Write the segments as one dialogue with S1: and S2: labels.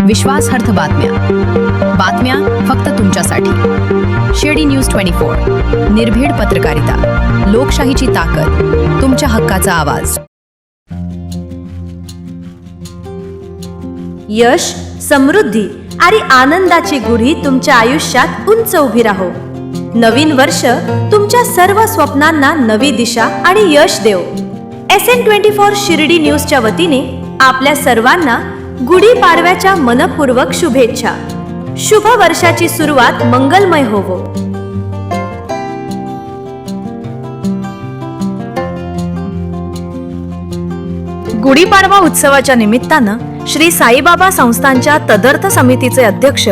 S1: विश्वासार्ह बातम्या फक्त तुमच्यासाठी। शिर्डी न्यूज 24, निर्भीड पत्रकारिता, लोकशाहीची ताकद, तुमच्या हक्काचा आवाज।
S2: यश, समृद्धी आणि आनंदाची गुढी तुमच्या आयुष्यात उंच उभी राहो। नवीन वर्ष तुमच्या सर्व स्वप्नांना नवी दिशा आणि यश देव। SN24 शिर्डी न्यूजच्या वतीने आपल्या सर्वांना गुढी पाडव्याच्या मनपूर्वक शुभेच्छा। शुभ वर्षाची सुरुवात मंगलमय होवो। गुढीपाडवा उत्सवाच्या निमित्तानं श्री साईबाबा संस्थांच्या तदर्थ समितीचे अध्यक्ष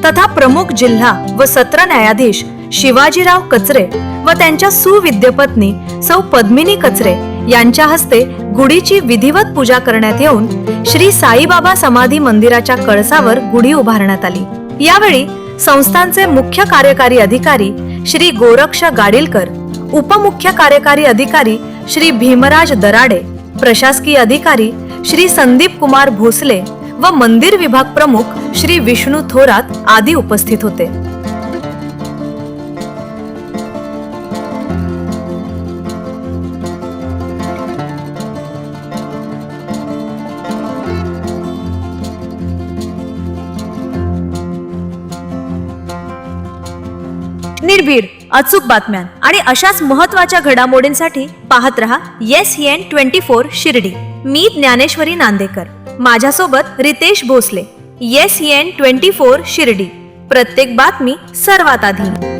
S2: तथा प्रमुख जिल्हा व सत्र न्यायाधीश शिवाजीराव कचरे व त्यांच्या सुविद्यपत्नी सौ पद्मिनी कचरे यांच्या हस्ते गुढीची विधिवत पूजा करण्यात येऊन श्री साईबाबा समाधी मंदिराच्या कळसावर गुढी उभारण्यात आली। यावेळी संस्थांचे मुख्य कार्यकारी अधिकारी श्री गोरक्ष गाडीलकर, उपमुख्य कार्यकारी अधिकारी श्री भीमराज दराडे, प्रशासकीय अधिकारी श्री संदीप कुमार भोसले व मंदिर विभाग प्रमुख श्री विष्णू थोरात आदी उपस्थित होते। निर्भीड, अचूक बातम्या आणि अशाच महत्त्वाच्या घडामोडींसाठी पाहत रहा SN24 शिर्डी। मी ज्ञानेश्वरी नांदेकर, माझ्यासोबत रितेश भोसले। SN24 शिर्डी, प्रत्येक बातमी सर्वात आधी।